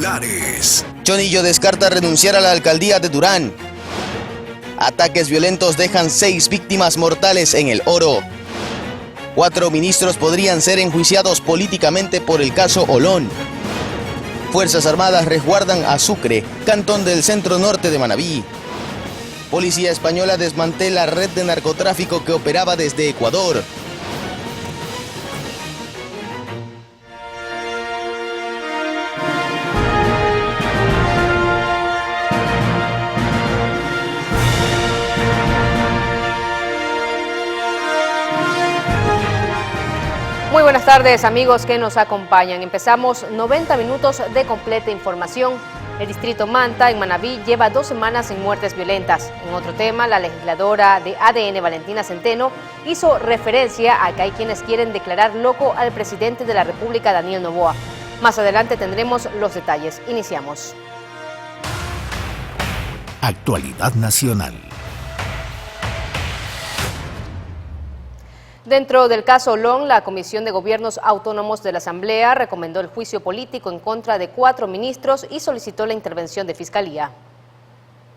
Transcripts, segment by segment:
titulares. Chonillo descarta renunciar a la alcaldía de Durán. Ataques violentos dejan 6 víctimas mortales en El Oro. 4 ministros podrían ser enjuiciados políticamente por el caso Olón. Fuerzas Armadas resguardan a Sucre, cantón del centro norte de Manabí. Policía española desmantela red de narcotráfico que operaba desde Ecuador. Muy buenas tardes, amigos que nos acompañan. Empezamos 90 minutos de completa información. El distrito Manta, en Manabí, lleva 2 semanas sin muertes violentas. En otro tema, la legisladora de ADN, Valentina Centeno, hizo referencia a que hay quienes quieren declarar loco al presidente de la República, Daniel Noboa. Más adelante tendremos los detalles. Iniciamos. Actualidad nacional. Dentro del caso Olón, la Comisión de Gobiernos Autónomos de la Asamblea recomendó el juicio político en contra de 4 ministros y solicitó la intervención de Fiscalía.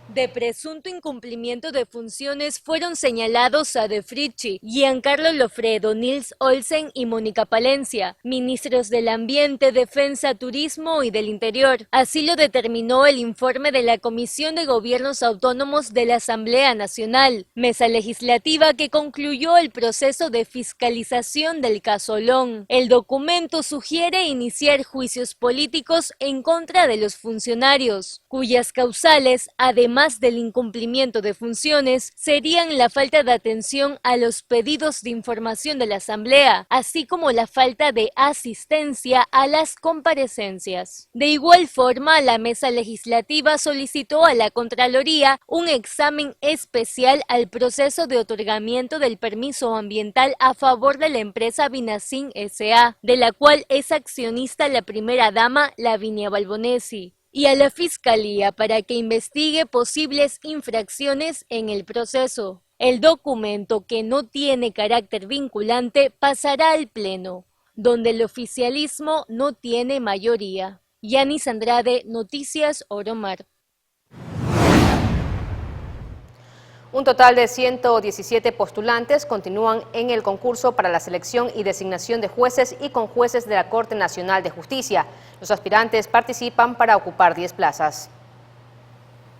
De presunto incumplimiento de funciones fueron señalados Ade Fritchi, Giancarlo Lofredo, Nils Olsen y Mónica Palencia, ministros del Ambiente, Defensa, Turismo y del Interior. Así lo determinó el informe de la Comisión de Gobiernos Autónomos de la Asamblea Nacional, mesa legislativa que concluyó el proceso de fiscalización del caso Olón. El documento sugiere iniciar juicios políticos en contra de los funcionarios, cuyas causales, además del incumplimiento de funciones, serían la falta de atención a los pedidos de información de la Asamblea, así como la falta de asistencia a las comparecencias. De igual forma, la mesa legislativa solicitó a la Contraloría un examen especial al proceso de otorgamiento del permiso ambiental a favor de la empresa Vinacin S.A., de la cual es accionista la primera dama, Lavinia Balbonesi, y a la Fiscalía para que investigue posibles infracciones en el proceso. El documento, que no tiene carácter vinculante, pasará al Pleno, donde el oficialismo no tiene mayoría. Yanis Andrade, Noticias Oromar. Un total de 117 postulantes continúan en el concurso para la selección y designación de jueces y conjueces de la Corte Nacional de Justicia. Los aspirantes participan para ocupar 10 plazas.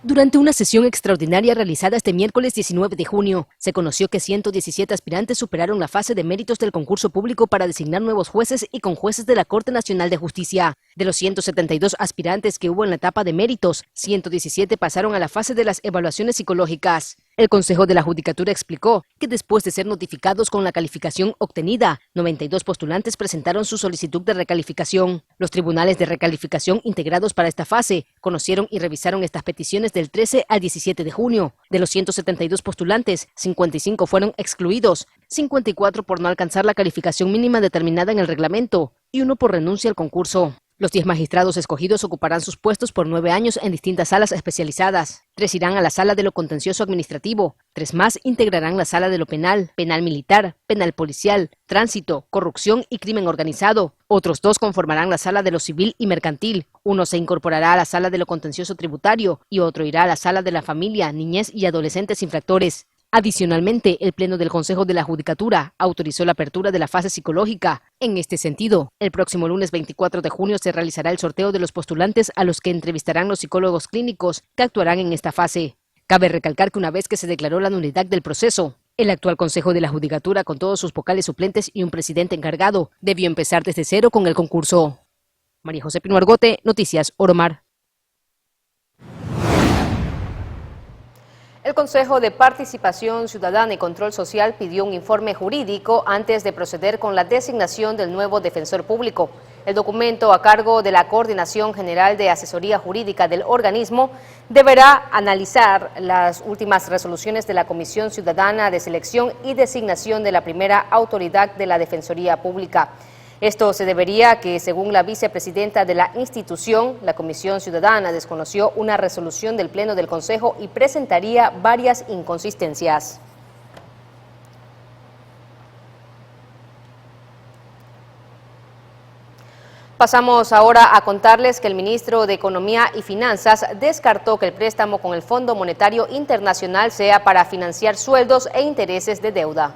Durante una sesión extraordinaria realizada este miércoles 19 de junio, se conoció que 117 aspirantes superaron la fase de méritos del concurso público para designar nuevos jueces y conjueces de la Corte Nacional de Justicia. De los 172 aspirantes que hubo en la etapa de méritos, 117 pasaron a la fase de las evaluaciones psicológicas. El Consejo de la Judicatura explicó que después de ser notificados con la calificación obtenida, 92 postulantes presentaron su solicitud de recalificación. Los tribunales de recalificación integrados para esta fase conocieron y revisaron estas peticiones del 13 al 17 de junio. De los 172 postulantes, 55 fueron excluidos, 54 por no alcanzar la calificación mínima determinada en el reglamento y 1 por renuncia al concurso. Los 10 magistrados escogidos ocuparán sus puestos por 9 años en distintas salas especializadas. 3 irán a la sala de lo contencioso administrativo, 3 más integrarán la sala de lo penal, penal militar, penal policial, tránsito, corrupción y crimen organizado. Otros 2 conformarán la sala de lo civil y mercantil. 1 se incorporará a la sala de lo contencioso tributario y otro irá a la sala de la familia, niñez y adolescentes infractores. Adicionalmente, el Pleno del Consejo de la Judicatura autorizó la apertura de la fase psicológica. En este sentido, el próximo lunes 24 de junio se realizará el sorteo de los postulantes a los que entrevistarán los psicólogos clínicos que actuarán en esta fase. Cabe recalcar que una vez que se declaró la nulidad del proceso, el actual Consejo de la Judicatura, con todos sus vocales suplentes y un presidente encargado, debió empezar desde cero con el concurso. María José Pino Argote, Noticias Oromar. El Consejo de Participación Ciudadana y Control Social pidió un informe jurídico antes de proceder con la designación del nuevo defensor público. El documento, a cargo de la Coordinación General de Asesoría Jurídica del organismo, deberá analizar las últimas resoluciones de la Comisión Ciudadana de Selección y Designación de la primera autoridad de la Defensoría Pública. Esto se debería a que, según la vicepresidenta de la institución, la Comisión Ciudadana desconoció una resolución del Pleno del Consejo y presentaría varias inconsistencias. Pasamos ahora a contarles que el ministro de Economía y Finanzas descartó que el préstamo con el Fondo Monetario Internacional sea para financiar sueldos e intereses de deuda.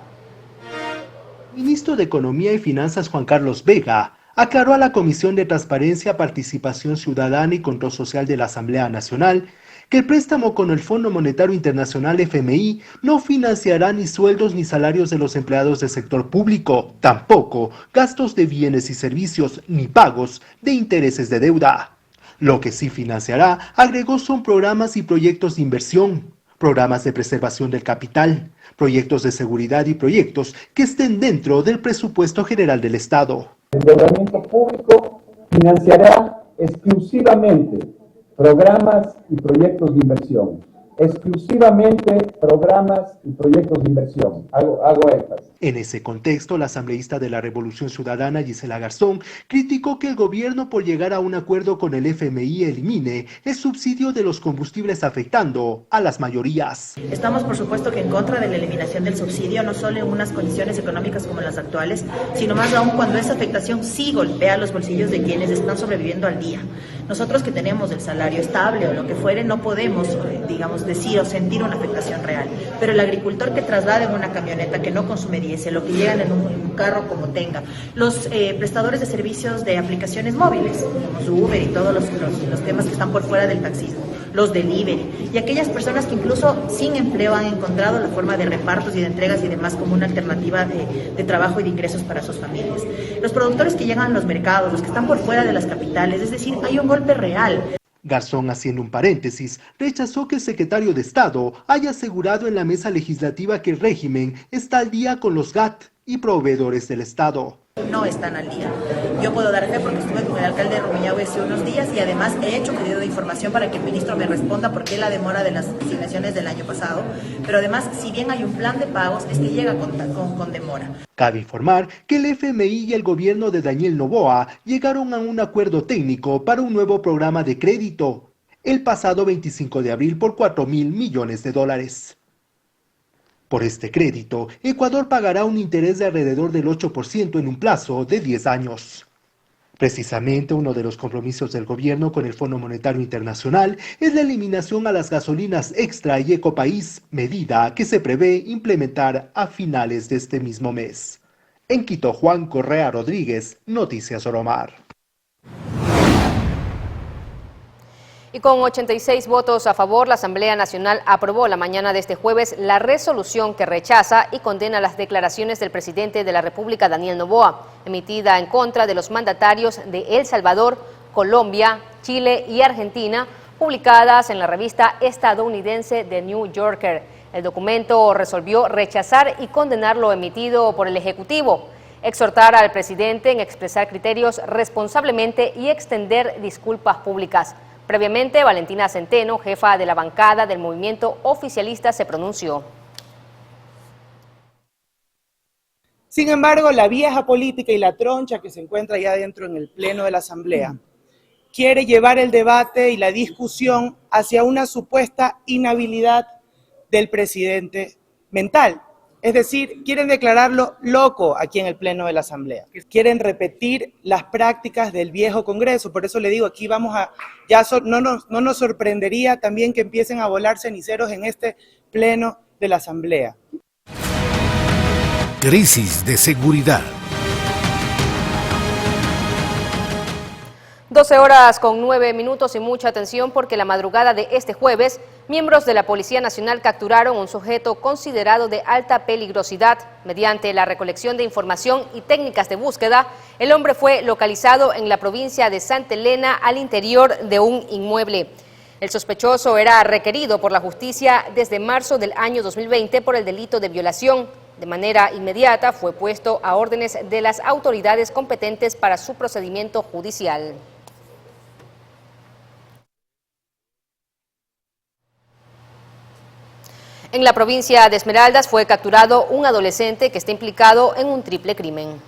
El ministro de Economía y Finanzas, Juan Carlos Vega, aclaró a la Comisión de Transparencia, Participación Ciudadana y Control Social de la Asamblea Nacional que el préstamo con el Fondo Monetario Internacional FMI no financiará ni sueldos ni salarios de los empleados del sector público, tampoco gastos de bienes y servicios ni pagos de intereses de deuda. Lo que sí financiará, agregó, son programas y proyectos de inversión, programas de preservación del capital, proyectos de seguridad y proyectos que estén dentro del presupuesto general del Estado. El endeudamiento público financiará exclusivamente programas y proyectos de inversión. Exclusivamente programas y proyectos de inversión. Hago énfasis. En ese contexto, la asambleísta de la Revolución Ciudadana, Gisela Garzón, criticó que el gobierno, por llegar a un acuerdo con el FMI, elimine el subsidio de los combustibles, afectando a las mayorías. Estamos, por supuesto, que en contra de la eliminación del subsidio, no solo en unas condiciones económicas como las actuales, sino más aún cuando esa afectación sí golpea los bolsillos de quienes están sobreviviendo al día. Nosotros que tenemos el salario estable o lo que fuere, no podemos, decir o sentir una afectación real. Pero el agricultor que traslada en una camioneta, que no consume diésel, lo que llegan en un carro como tenga, los prestadores de servicios de aplicaciones móviles, como Uber y todos los temas que están por fuera del taxismo, los delivery, y aquellas personas que incluso sin empleo han encontrado la forma de repartos y de entregas y demás como una alternativa de trabajo y de ingresos para sus familias. Los productores que llegan a los mercados, los que están por fuera de las capitales, es decir, hay un golpe real. Garzón, haciendo un paréntesis, rechazó que el secretario de Estado haya asegurado en la mesa legislativa que el régimen está al día con los GAT y proveedores del Estado. No están al día. Yo puedo dar fe porque estuve con el alcalde de Rumiñahui hace unos días y además he hecho pedido de información para que el ministro me responda por qué la demora de las asignaciones del año pasado. Pero además, si bien hay un plan de pagos, es que llega con demora. Cabe informar que el FMI y el gobierno de Daniel Noboa llegaron a un acuerdo técnico para un nuevo programa de crédito el pasado 25 de abril por $4.000 millones. Por este crédito, Ecuador pagará un interés de alrededor del 8% en un plazo de 10 años. Precisamente uno de los compromisos del gobierno con el Fondo Monetario Internacional es la eliminación a las gasolinas Extra y Ecopaís, medida que se prevé implementar a finales de este mismo mes. En Quito, Juan Correa Rodríguez, Noticias Oromar. Y con 86 votos a favor, la Asamblea Nacional aprobó la mañana de este jueves la resolución que rechaza y condena las declaraciones del presidente de la República, Daniel Noboa, emitida en contra de los mandatarios de El Salvador, Colombia, Chile y Argentina, publicadas en la revista estadounidense The New Yorker. El documento resolvió rechazar y condenar lo emitido por el Ejecutivo, exhortar al presidente en expresar criterios responsablemente y extender disculpas públicas. Previamente, Valentina Centeno, jefa de la bancada del movimiento oficialista, se pronunció. Sin embargo, la vieja política y la troncha que se encuentra ya dentro en el Pleno de la Asamblea quiere llevar el debate y la discusión hacia una supuesta inhabilidad del presidente mental. Es decir, quieren declararlo loco aquí en el Pleno de la Asamblea. Quieren repetir las prácticas del viejo Congreso. Por eso le digo, aquí vamos a... no nos sorprendería también que empiecen a volar ceniceros en este Pleno de la Asamblea. Crisis de seguridad. 12:09 y mucha atención porque la madrugada de este jueves, miembros de la Policía Nacional capturaron un sujeto considerado de alta peligrosidad. Mediante la recolección de información y técnicas de búsqueda, el hombre fue localizado en la provincia de Santa Elena al interior de un inmueble. El sospechoso era requerido por la justicia desde marzo del año 2020 por el delito de violación. De manera inmediata fue puesto a órdenes de las autoridades competentes para su procedimiento judicial. En la provincia de Esmeraldas fue capturado un adolescente que está implicado en un triple crimen.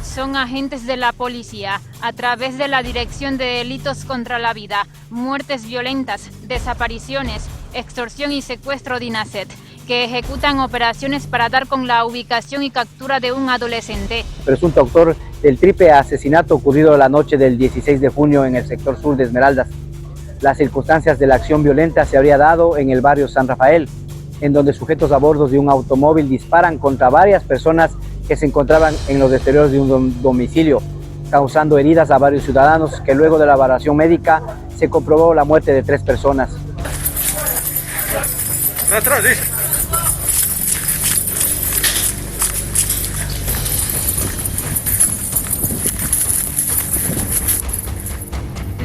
Son son agentes de la policía a través de la Dirección de Delitos contra la Vida, muertes violentas, desapariciones, extorsión y secuestro DINASET, que ejecutan operaciones para dar con la ubicación y captura de un adolescente. Presunto autor del triple asesinato ocurrido la noche del 16 de junio en el sector sur de Esmeraldas. Las circunstancias de la acción violenta se habría dado en el barrio San Rafael, en donde sujetos a bordo de un automóvil disparan contra varias personas que se encontraban en los exteriores de un domicilio, causando heridas a varios ciudadanos, que luego de la evaluación médica se comprobó la muerte de 3 personas. Atrás, dice.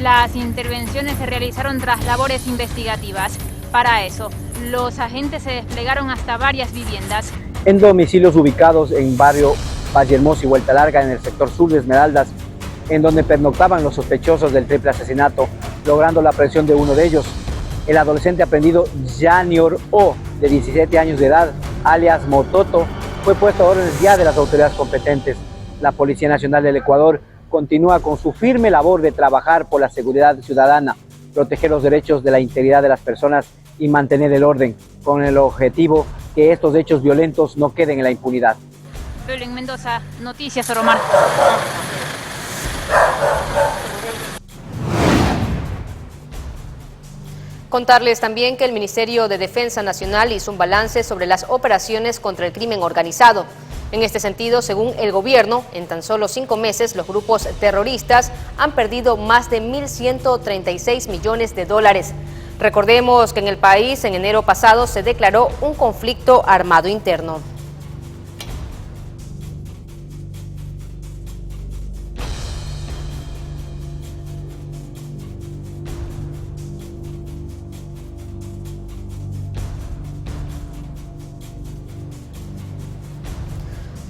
Las intervenciones se realizaron tras labores investigativas. Para eso, los agentes se desplegaron hasta varias viviendas. En domicilios ubicados en barrio Valle Hermoso y Vuelta Larga, en el sector sur de Esmeraldas, en donde pernoctaban los sospechosos del triple asesinato, logrando la aprehensión de uno de ellos, el adolescente aprendido Janior O, de 17 años de edad, alias Mototo, fue puesto a órdenes ya de las autoridades competentes. La Policía Nacional del Ecuador continúa con su firme labor de trabajar por la seguridad ciudadana, proteger los derechos de la integridad de las personas y mantener el orden, con el objetivo que estos hechos violentos no queden en la impunidad. Belén Mendoza, Noticias Oromar. Contarles también que el Ministerio de Defensa Nacional hizo un balance sobre las operaciones contra el crimen organizado. En este sentido, según el gobierno, en tan solo 5 meses los grupos terroristas han perdido más de 1.136 millones de dólares. Recordemos que en el país en enero pasado se declaró un conflicto armado interno.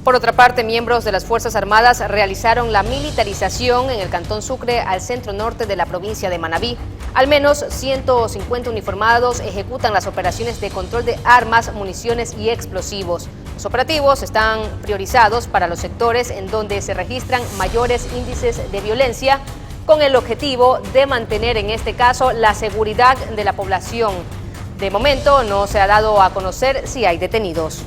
Por otra parte, miembros de las Fuerzas Armadas realizaron la militarización en el Cantón Sucre, al centro norte de la provincia de Manabí. Al menos 150 uniformados ejecutan las operaciones de control de armas, municiones y explosivos. Los operativos están priorizados para los sectores en donde se registran mayores índices de violencia, con el objetivo de mantener, en este caso, la seguridad de la población. De momento no se ha dado a conocer si hay detenidos.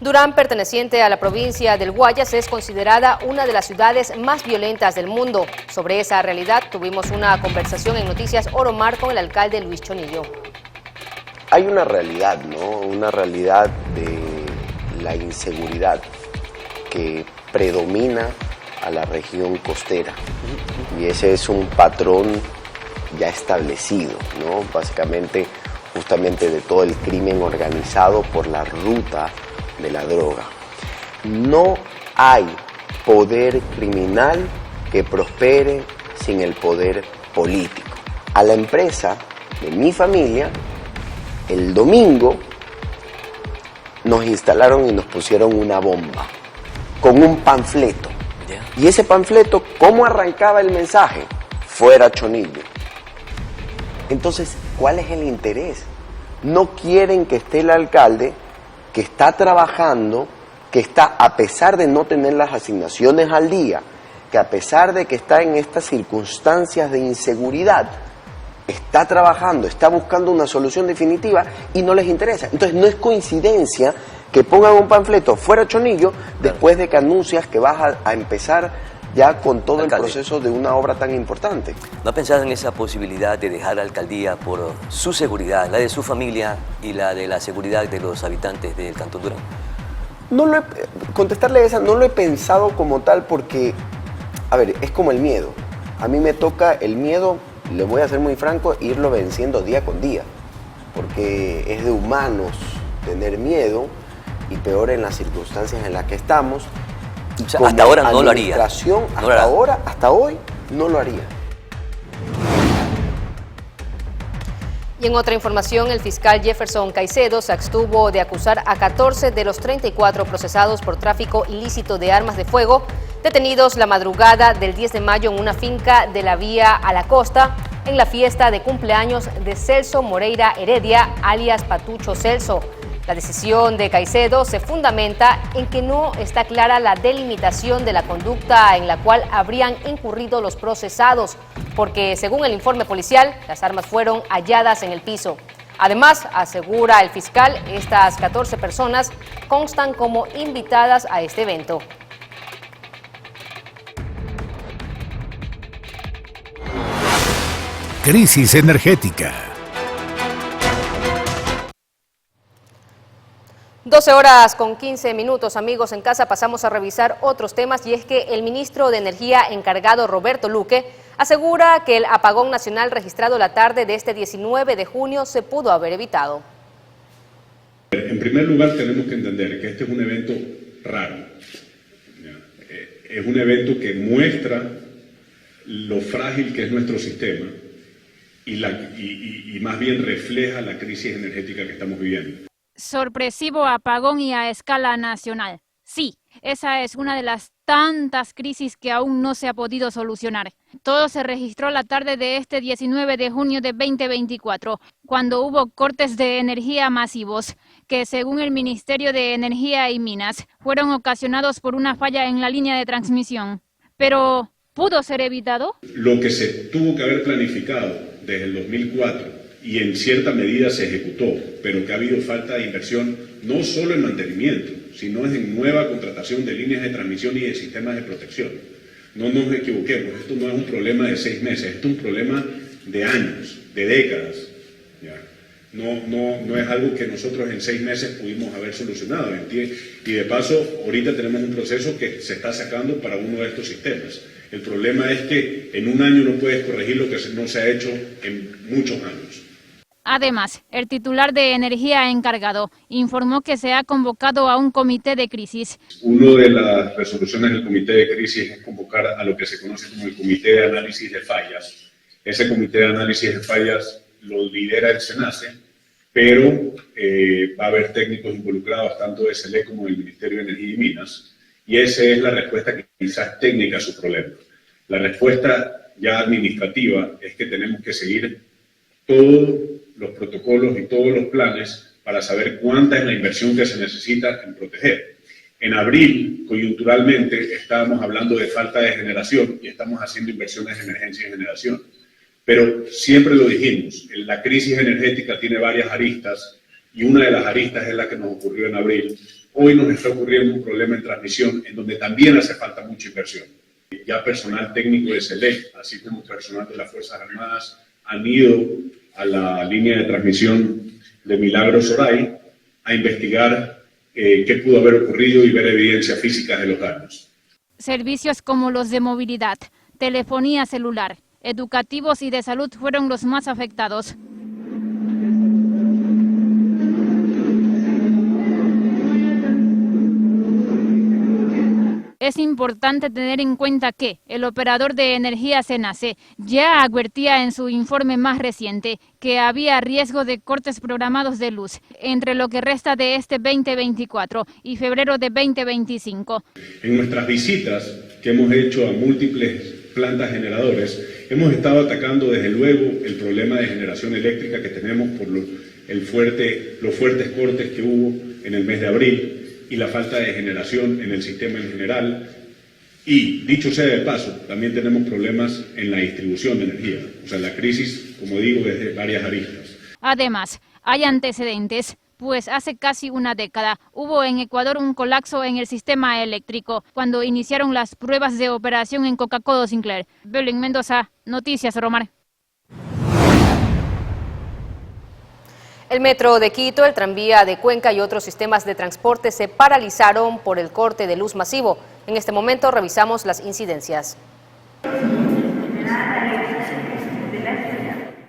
Durán, perteneciente a la provincia del Guayas, es considerada una de las ciudades más violentas del mundo. Sobre esa realidad tuvimos una conversación en Noticias Oromar con el alcalde Luis Chonillo. Hay una realidad, ¿no? Una realidad de la inseguridad que predomina a la región costera. Y ese es un patrón ya establecido, ¿no? Básicamente, justamente de todo el crimen organizado por la ruta de la droga. No hay poder criminal que prospere sin el poder político. A la empresa de mi familia, el domingo, nos instalaron y nos pusieron una bomba con un panfleto. Y ese panfleto, ¿cómo arrancaba el mensaje? Fuera Chonillo. Entonces, ¿cuál es el interés? No quieren que esté el alcalde, que está trabajando, que está, a pesar de no tener las asignaciones al día, que a pesar de que está en estas circunstancias de inseguridad, está trabajando, está buscando una solución definitiva y no les interesa. Entonces no es coincidencia que pongan un panfleto fuera Chonillo después de que anuncias que vas a empezar ya con todo el proceso de una obra tan importante. ¿No ha pensado en esa posibilidad de dejar la alcaldía por su seguridad, la de su familia y la de la seguridad de los habitantes del Cantón Durán? Contestarle esa, no lo he pensado como tal porque, a ver, es como el miedo. A mí me toca el miedo, le voy a ser muy franco, irlo venciendo día con día. Porque es de humanos tener miedo y peor en las circunstancias en las que estamos. O sea, hasta ahora no lo haría. Hasta hoy, no lo haría. Y en otra información, el fiscal Jefferson Caicedo se abstuvo de acusar a 14 de los 34 procesados por tráfico ilícito de armas de fuego, detenidos la madrugada del 10 de mayo en una finca de la vía a la costa, en la fiesta de cumpleaños de Celso Moreira Heredia, alias Patucho Celso. La decisión de Caicedo se fundamenta en que no está clara la delimitación de la conducta en la cual habrían incurrido los procesados, porque según el informe policial, las armas fueron halladas en el piso. Además, asegura el fiscal, estas 14 personas constan como invitadas a este evento. Crisis energética. 12:15, amigos en casa. Pasamos a revisar otros temas, y es que el ministro de Energía encargado, Roberto Luque, asegura que el apagón nacional registrado la tarde de este 19 de junio se pudo haber evitado. En primer lugar, tenemos que entender que este es un evento raro. Es un evento que muestra lo frágil que es nuestro sistema y más bien refleja la crisis energética que estamos viviendo. Sorpresivo apagón y a escala nacional. Sí, esa es una de las tantas crisis que aún no se ha podido solucionar. Todo se registró la tarde de este 19 de junio de 2024, cuando hubo cortes de energía masivos, que según el Ministerio de Energía y Minas, fueron ocasionados por una falla en la línea de transmisión. Pero, ¿pudo ser evitado? Lo que se tuvo que haber planificado desde el 2004 y en cierta medida se ejecutó, pero que ha habido falta de inversión no solo en mantenimiento, sino en nueva contratación de líneas de transmisión y de sistemas de protección. No nos equivoquemos, esto no es un problema de 6 meses, esto es un problema de años, de décadas. ¿Ya? No es algo que nosotros en 6 meses pudimos haber solucionado. Y de paso, ahorita tenemos un proceso que se está sacando para uno de estos sistemas. El problema es que en un año no puedes corregir lo que no se ha hecho en muchos años. Además, el titular de Energía encargado informó que se ha convocado a un comité de crisis. Una de las resoluciones del comité de crisis es convocar a lo que se conoce como el comité de análisis de fallas. Ese comité de análisis de fallas lo lidera el SENACE, pero va a haber técnicos involucrados tanto de SELE como del Ministerio de Energía y Minas, y esa es la respuesta que quizás técnica a su problema. La respuesta ya administrativa es que tenemos que seguir todos los protocolos y todos los planes para saber cuánta es la inversión que se necesita en proteger. En abril, coyunturalmente, estábamos hablando de falta de generación y estamos haciendo inversiones de emergencia en generación. Pero siempre lo dijimos, la crisis energética tiene varias aristas y una de las aristas es la que nos ocurrió en abril. Hoy nos está ocurriendo un problema en transmisión en donde también hace falta mucha inversión. Ya personal técnico de SELEC, así como personal de las Fuerzas Armadas, han ido a la línea de transmisión de Milagros Oray a investigar qué pudo haber ocurrido y ver evidencias físicas de los daños. Servicios como los de movilidad, telefonía celular, educativos y de salud fueron los más afectados. Es importante tener en cuenta que el operador de energía SENACE ya advertía en su informe más reciente que había riesgo de cortes programados de luz entre lo que resta de este 2024 y febrero de 2025. En nuestras visitas que hemos hecho a múltiples plantas generadoras, hemos estado atacando desde luego el problema de generación eléctrica que tenemos por los fuertes cortes que hubo en el mes de abril y la falta de generación en el sistema en general. Y, dicho sea de paso, también tenemos problemas en la distribución de energía. O sea, la crisis, como digo, es de varias aristas. Además, hay antecedentes, pues hace casi una década hubo en Ecuador un colapso en el sistema eléctrico cuando iniciaron las pruebas de operación en Coca-Cola Sinclair. Belén Mendoza, Noticias Romar. El metro de Quito, el tranvía de Cuenca y otros sistemas de transporte se paralizaron por el corte de luz masivo. En este momento revisamos las incidencias.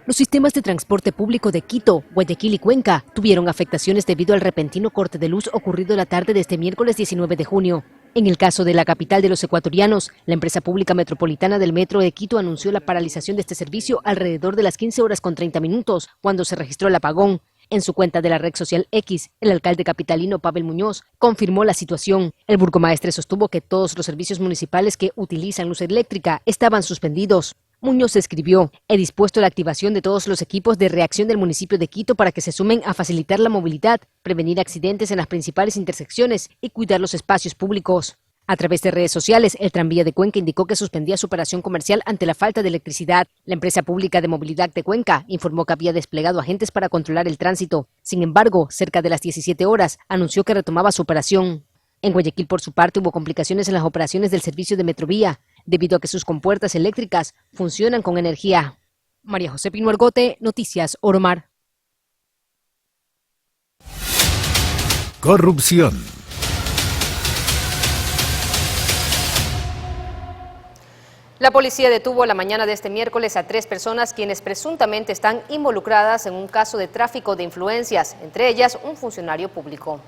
Los sistemas de transporte público de Quito, Guayaquil y Cuenca tuvieron afectaciones debido al repentino corte de luz ocurrido la tarde de este miércoles 19 de junio. En el caso de la capital de los ecuatorianos, la empresa pública metropolitana del Metro de Quito anunció la paralización de este servicio alrededor de las 15:30, cuando se registró el apagón. En su cuenta de la red social X, el alcalde capitalino Pavel Muñoz confirmó la situación. El burgomaestre sostuvo que todos los servicios municipales que utilizan luz eléctrica estaban suspendidos. Muñoz escribió: he dispuesto la activación de todos los equipos de reacción del municipio de Quito para que se sumen a facilitar la movilidad, prevenir accidentes en las principales intersecciones y cuidar los espacios públicos. A través de redes sociales, el Tranvía de Cuenca indicó que suspendía su operación comercial ante la falta de electricidad. La empresa pública de movilidad de Cuenca informó que había desplegado agentes para controlar el tránsito. Sin embargo, cerca de las 17 horas, anunció que retomaba su operación. En Guayaquil, por su parte, hubo complicaciones en las operaciones del servicio de Metrovía, debido a que sus compuertas eléctricas funcionan con energía. María José Pino Argote, Noticias Oromar. Corrupción. La policía detuvo la mañana de este miércoles a 3 personas quienes presuntamente están involucradas en un caso de tráfico de influencias, entre ellas un funcionario público.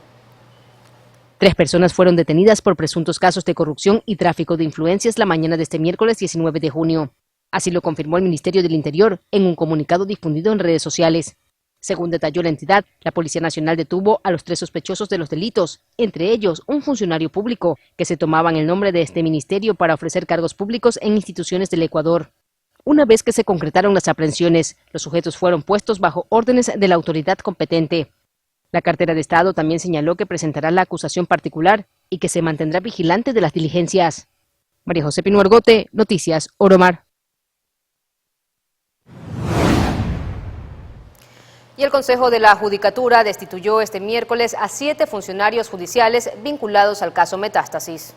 3 personas fueron detenidas por presuntos casos de corrupción y tráfico de influencias la mañana de este miércoles 19 de junio. Así lo confirmó el Ministerio del Interior en un comunicado difundido en redes sociales. Según detalló la entidad, la Policía Nacional detuvo a los 3 sospechosos de los delitos, entre ellos un funcionario público, que se tomaban el nombre de este ministerio para ofrecer cargos públicos en instituciones del Ecuador. Una vez que se concretaron las aprehensiones, los sujetos fueron puestos bajo órdenes de la autoridad competente. La cartera de Estado también señaló que presentará la acusación particular y que se mantendrá vigilante de las diligencias. María José Pino Argote, Noticias Oromar. Y el Consejo de la Judicatura destituyó este miércoles a 7 funcionarios judiciales vinculados al caso Metástasis.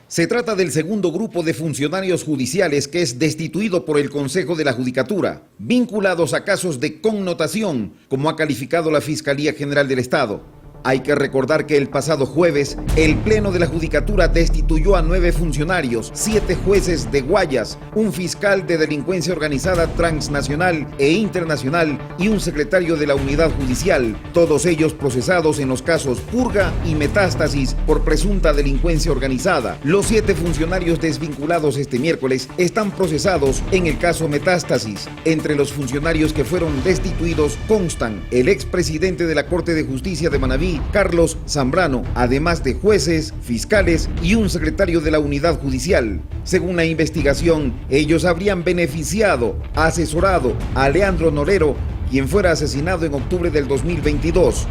Se trata del segundo grupo de funcionarios judiciales que es destituido por el Consejo de la Judicatura, vinculados a casos de connotación, como ha calificado la Fiscalía General del Estado. Hay que recordar que el pasado jueves, el Pleno de la Judicatura destituyó a 9 funcionarios, 7 jueces de Guayas, un fiscal de delincuencia organizada transnacional e internacional y un secretario de la unidad judicial, todos ellos procesados en los casos Purga y Metástasis por presunta delincuencia organizada. Los 7 funcionarios desvinculados este miércoles están procesados en el caso Metástasis. Entre los funcionarios que fueron destituidos constan el expresidente de la Corte de Justicia de Manabí, Carlos Zambrano, además de jueces, fiscales y un secretario de la unidad judicial. Según la investigación, ellos habrían beneficiado, asesorado a Leandro Norero, quien fuera asesinado en octubre del 2022.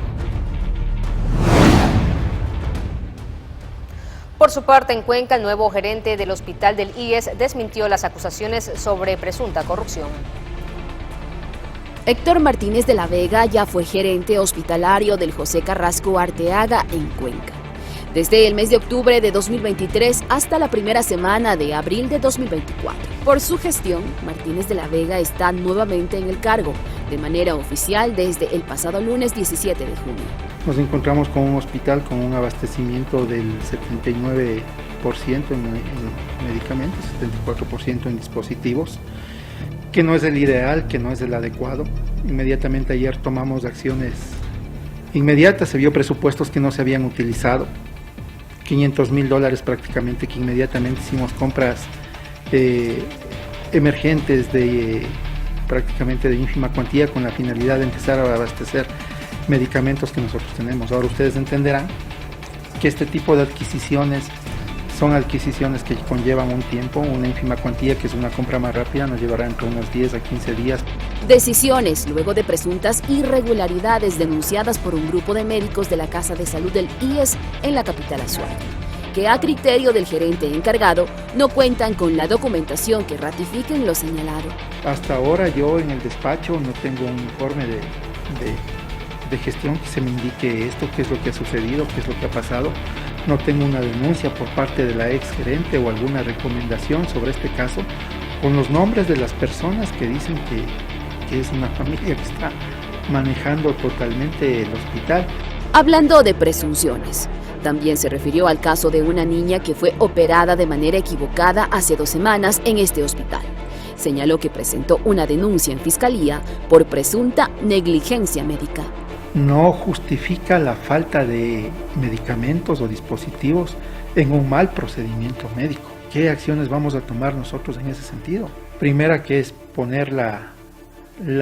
Por su parte, en Cuenca, el nuevo gerente del hospital del IES desmintió las acusaciones sobre presunta corrupción. Héctor Martínez de la Vega ya fue gerente hospitalario del José Carrasco Arteaga en Cuenca. Desde el mes de octubre de 2023 hasta la primera semana de abril de 2024. Por su gestión, Martínez de la Vega está nuevamente en el cargo, de manera oficial desde el pasado lunes 17 de junio. Nos encontramos con un hospital con un abastecimiento del 79% en medicamentos, 74% en dispositivos, que no es el ideal, que no es el adecuado. Inmediatamente ayer tomamos acciones inmediatas, se vio presupuestos que no se habían utilizado, $500,000 prácticamente, que inmediatamente hicimos compras emergentes de prácticamente de ínfima cuantía con la finalidad de empezar a abastecer medicamentos que nosotros tenemos. Ahora ustedes entenderán que este tipo de adquisiciones son adquisiciones que conllevan un tiempo, una ínfima cuantía que es una compra más rápida, nos llevará entre unos 10 a 15 días. Decisiones luego de presuntas irregularidades denunciadas por un grupo de médicos de la Casa de Salud del IES en la capital Azuay, que a criterio del gerente encargado no cuentan con la documentación que ratifiquen lo señalado. Hasta ahora yo en el despacho no tengo un informe de gestión que se me indique esto, qué es lo que ha sucedido, qué es lo que ha pasado. No tengo una denuncia por parte de la ex gerente o alguna recomendación sobre este caso con los nombres de las personas que dicen que es una familia que está manejando totalmente el hospital. Hablando de presunciones, también se refirió al caso de una niña que fue operada de manera equivocada hace 2 semanas en este hospital. Señaló que presentó una denuncia en fiscalía por presunta negligencia médica. No justifica la falta de medicamentos o dispositivos en un mal procedimiento médico. ¿Qué acciones vamos a tomar nosotros en ese sentido? Primera, que es poner la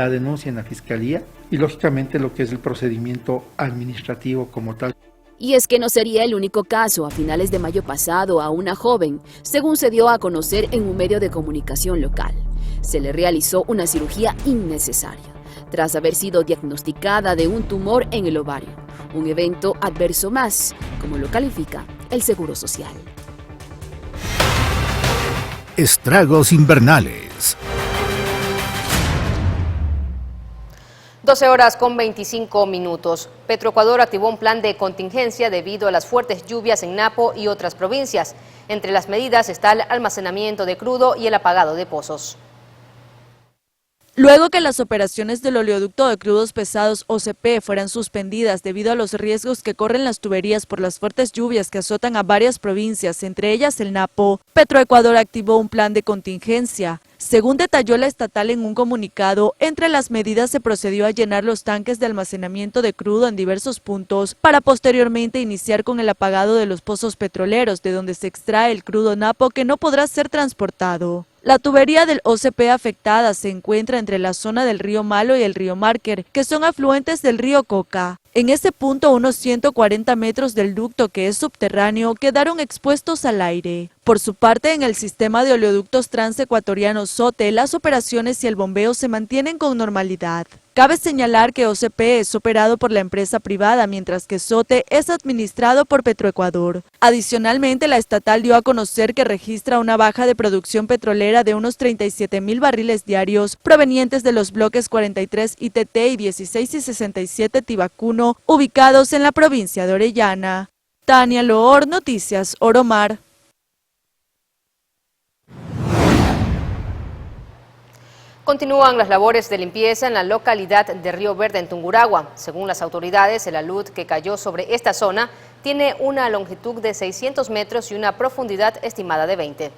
denuncia en la fiscalía y lógicamente lo que es el procedimiento administrativo como tal. Y es que no sería el único caso. A finales de mayo pasado, a una joven, según se dio a conocer en un medio de comunicación local, se le realizó una cirugía innecesaria, tras haber sido diagnosticada de un tumor en el ovario. Un evento adverso más, como lo califica el Seguro Social. Estragos invernales. 12 horas con 25 minutos. Petroecuador activó un plan de contingencia debido a las fuertes lluvias en Napo y otras provincias. Entre las medidas está el almacenamiento de crudo y el apagado de pozos. Luego que las operaciones del oleoducto de crudos pesados OCP fueran suspendidas debido a los riesgos que corren las tuberías por las fuertes lluvias que azotan a varias provincias, entre ellas el Napo, Petroecuador activó un plan de contingencia. Según detalló la estatal en un comunicado, entre las medidas se procedió a llenar los tanques de almacenamiento de crudo en diversos puntos para posteriormente iniciar con el apagado de los pozos petroleros de donde se extrae el crudo Napo que no podrá ser transportado. La tubería del OCP afectada se encuentra entre la zona del río Malo y el río Márquer, que son afluentes del río Coca. En ese punto, unos 140 metros del ducto, que es subterráneo, quedaron expuestos al aire. Por su parte, en el sistema de oleoductos transecuatorianos SOTE, las operaciones y el bombeo se mantienen con normalidad. Cabe señalar que OCP es operado por la empresa privada, mientras que SOTE es administrado por Petroecuador. Adicionalmente, la estatal dio a conocer que registra una baja de producción petrolera de unos 37.000 barriles diarios, provenientes de los bloques 43 ITT y 16 y 67 Tibacuno, ubicados en la provincia de Orellana. Tania Loor, Noticias Oromar. Continúan las labores de limpieza en la localidad de Río Verde, en Tungurahua. Según las autoridades, el alud que cayó sobre esta zona tiene una longitud de 600 metros y una profundidad estimada de 20.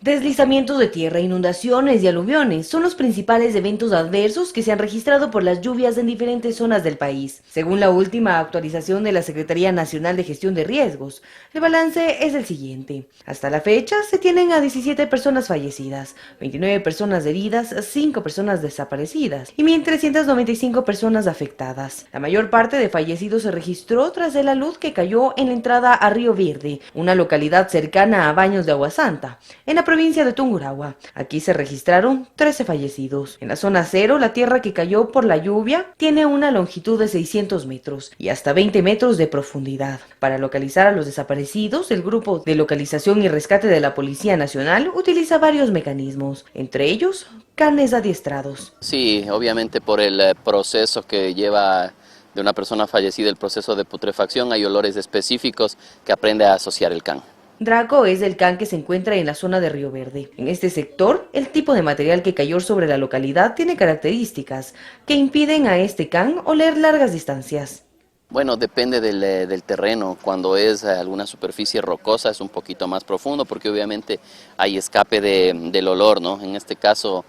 Deslizamientos de tierra, inundaciones y aluviones son los principales eventos adversos que se han registrado por las lluvias en diferentes zonas del país. Según la última actualización de la Secretaría Nacional de Gestión de Riesgos, el balance es el siguiente. Hasta la fecha se tienen a 17 personas fallecidas, 29 personas heridas, 5 personas desaparecidas y 1.395 personas afectadas. La mayor parte de fallecidos se registró tras el alud que cayó en la entrada a Río Verde, una localidad cercana a Baños de Agua Santa, en la provincia de Tungurahua. Aquí se registraron 13 fallecidos. En la zona cero, la tierra que cayó por la lluvia tiene una longitud de 600 metros y hasta 20 metros de profundidad. Para localizar a los desaparecidos, el Grupo de Localización y Rescate de la Policía Nacional utiliza varios mecanismos, entre ellos canes adiestrados. Sí, obviamente por el proceso que lleva de una persona fallecida, el proceso de putrefacción, hay olores específicos que aprende a asociar el can. Draco es el can que se encuentra en la zona de Río Verde. En este sector, el tipo de material que cayó sobre la localidad tiene características que impiden a este can oler largas distancias. Bueno, depende del terreno. Cuando es alguna superficie rocosa es un poquito más profundo porque obviamente hay escape del olor, ¿no? En este caso,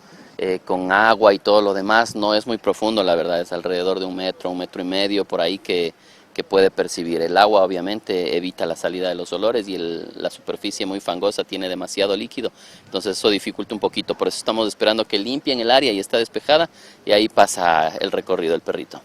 con agua y todo lo demás, no es muy profundo, la verdad, es alrededor de 1 metro, 1,5 metros por ahí que puede percibir. El agua obviamente evita la salida de los olores y la superficie muy fangosa tiene demasiado líquido, entonces eso dificulta un poquito, por eso estamos esperando que limpien el área y está despejada y ahí pasa el recorrido del perrito.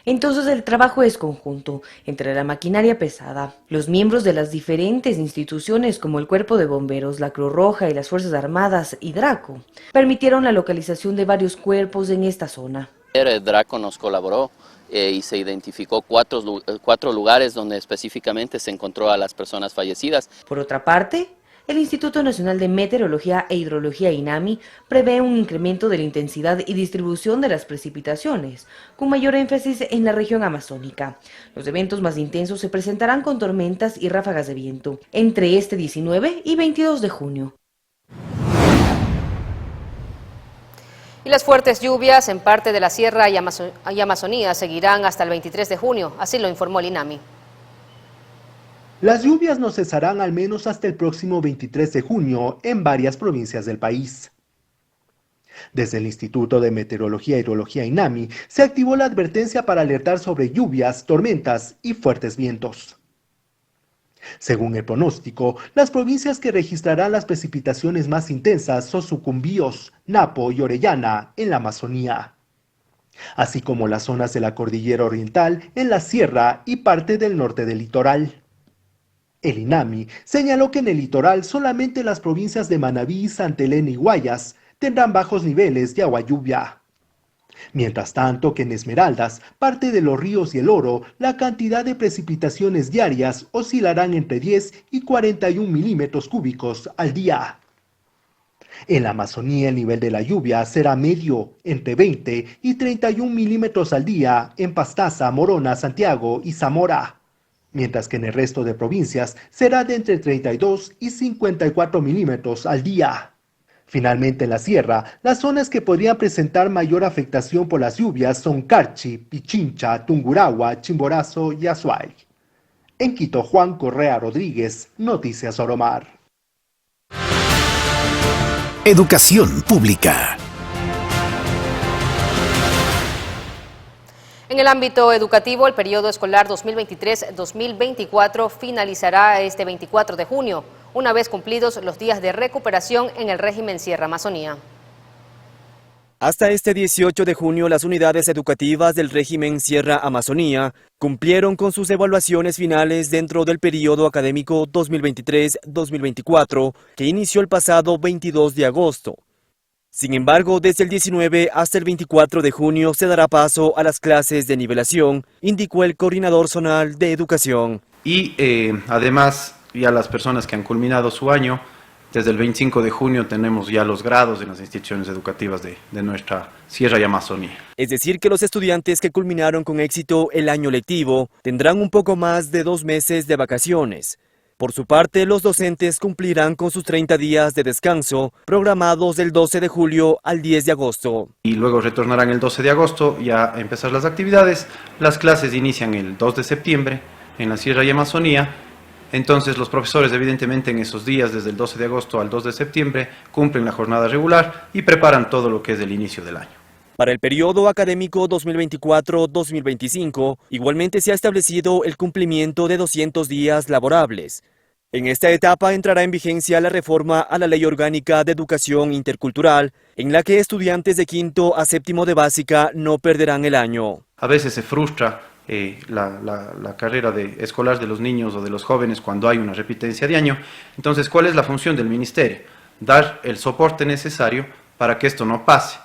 Entonces el trabajo es conjunto entre la maquinaria pesada, los miembros de las diferentes instituciones como el Cuerpo de Bomberos, la Cruz Roja y las Fuerzas Armadas y Draco, permitieron la localización de varios cuerpos en esta zona. Draco nos colaboró y se identificó 4 lugares donde específicamente se encontró a las personas fallecidas. Por otra parte, el Instituto Nacional de Meteorología e Hidrología INAMI prevé un incremento de la intensidad y distribución de las precipitaciones, con mayor énfasis en la región amazónica. Los eventos más intensos se presentarán con tormentas y ráfagas de viento entre este 19 y 22 de junio. Y las fuertes lluvias en parte de la Sierra y Amazonía seguirán hasta el 23 de junio, así lo informó el INAMI. Las lluvias no cesarán al menos hasta el próximo 23 de junio en varias provincias del país. Desde el Instituto de Meteorología e Hidrología INAMI se activó la advertencia para alertar sobre lluvias, tormentas y fuertes vientos. Según el pronóstico, las provincias que registrarán las precipitaciones más intensas son Sucumbíos, Napo y Orellana, en la Amazonía. así como las zonas de la cordillera oriental, en la sierra y parte del norte del litoral. El INAMI señaló que en el litoral solamente las provincias de Manabí, Santa Elena y Guayas tendrán bajos niveles de agua lluvia. Mientras tanto que en Esmeraldas, parte de los ríos y el Oro, la cantidad de precipitaciones diarias oscilarán entre 10 y 41 milímetros cúbicos al día. En la Amazonía el nivel de la lluvia será medio, entre 20 y 31 milímetros al día en Pastaza, Morona, Santiago y Zamora, mientras que en el resto de provincias será de entre 32 y 54 milímetros al día. Finalmente, en la sierra, las zonas que podrían presentar mayor afectación por las lluvias son Carchi, Pichincha, Tungurahua, Chimborazo y Azuay. En Quito, Juan Correa Rodríguez, Noticias Oromar. Educación pública. En el ámbito educativo, el periodo escolar 2023-2024 finalizará este 24 de junio, una vez cumplidos los días de recuperación en el régimen Sierra Amazonía. Hasta este 18 de junio, las unidades educativas del régimen Sierra Amazonía cumplieron con sus evaluaciones finales dentro del periodo académico 2023-2024, que inició el pasado 22 de agosto. Sin embargo, desde el 19 hasta el 24 de junio se dará paso a las clases de nivelación, indicó el coordinador zonal de educación. Y además, ya las personas que han culminado su año, desde el 25 de junio tenemos ya los grados en las instituciones educativas de nuestra Sierra y Amazonía. Es decir, que los estudiantes que culminaron con éxito el año lectivo tendrán un poco más de 2 meses de vacaciones. Por su parte, los docentes cumplirán con sus 30 días de descanso, programados del 12 de julio al 10 de agosto. Y luego retornarán el 12 de agosto ya a empezar las actividades. Las clases inician el 2 de septiembre en la Sierra y Amazonía. Entonces los profesores evidentemente en esos días, desde el 12 de agosto al 2 de septiembre, cumplen la jornada regular y preparan todo lo que es el inicio del año. Para el periodo académico 2024-2025, igualmente se ha establecido el cumplimiento de 200 días laborables. En esta etapa entrará en vigencia la reforma a la Ley Orgánica de Educación Intercultural, en la que estudiantes de quinto a séptimo de básica no perderán el año. A veces se frustra la carrera escolar de los niños o de los jóvenes cuando hay una repitencia de año. Entonces, ¿cuál es la función del ministerio? Dar el soporte necesario para que esto no pase.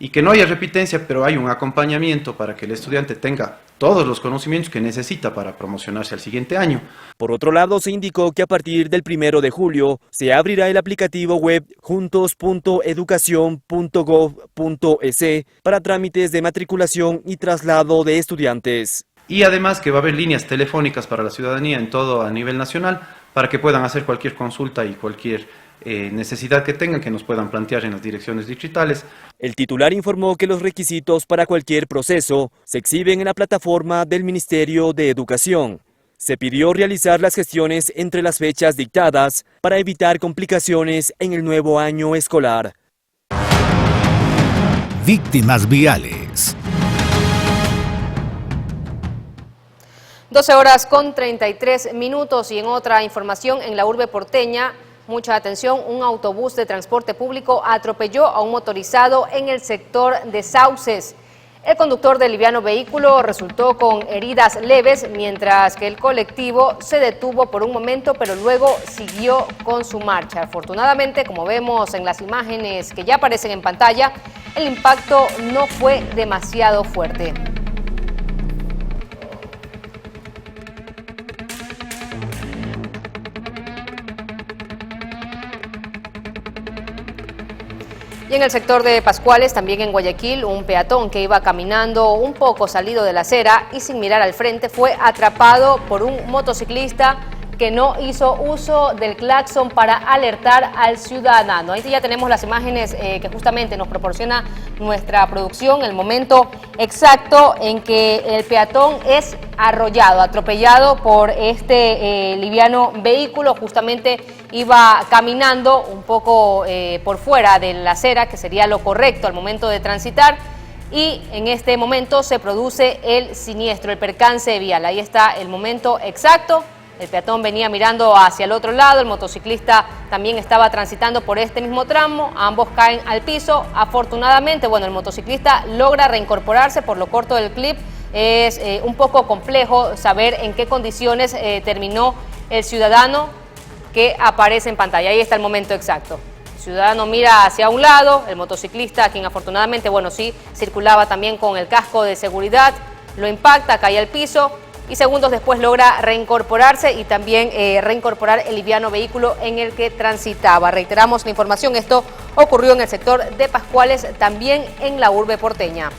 Y que no haya repitencia, pero hay un acompañamiento para que el estudiante tenga todos los conocimientos que necesita para promocionarse al siguiente año. Por otro lado, se indicó que a partir del 1 de julio se abrirá el aplicativo web juntos.educacion.gov.es para trámites de matriculación y traslado de estudiantes. Y además que va a haber líneas telefónicas para la ciudadanía en todo a nivel nacional para que puedan hacer cualquier consulta y cualquier necesidad que tengan, que nos puedan plantear en las direcciones distritales. El titular informó que los requisitos para cualquier proceso se exhiben en la plataforma del Ministerio de Educación. Se pidió realizar las gestiones entre las fechas dictadas para evitar complicaciones en el nuevo año escolar. Víctimas viales. 12 horas con 33 minutos y en otra información en la urbe porteña, mucha atención, un autobús de transporte público atropelló a un motorizado en el sector de Sauces. El conductor del liviano vehículo resultó con heridas leves, mientras que el colectivo se detuvo por un momento, pero luego siguió con su marcha. Afortunadamente, como vemos en las imágenes que ya aparecen en pantalla, el impacto no fue demasiado fuerte. Y en el sector de Pascuales, también en Guayaquil, un peatón que iba caminando un poco salido de la acera y sin mirar al frente fue atrapado por un motociclista que no hizo uso del claxon para alertar al ciudadano. Ahí ya tenemos las imágenes que justamente nos proporciona nuestra producción, el momento exacto en que el peatón es arrollado, atropellado por este liviano vehículo. Justamente iba caminando un poco por fuera de la acera, que sería lo correcto al momento de transitar, y en este momento se produce el siniestro, el percance vial. Ahí está el momento exacto El peatón venía mirando hacia el otro lado, el motociclista también estaba transitando por este mismo tramo, ambos caen al piso. Afortunadamente, bueno, el motociclista logra reincorporarse. Por lo corto del clip es un poco complejo saber en qué condiciones terminó el ciudadano que aparece en pantalla. Ahí está el momento exacto. El ciudadano mira hacia un lado, el motociclista, quien afortunadamente, bueno, sí, circulaba también con el casco de seguridad, lo impacta, cae al piso y segundos después logra reincorporarse y también reincorporar el liviano vehículo en el que transitaba. Reiteramos la información, esto ocurrió en el sector de Pascuales, también en la urbe porteña.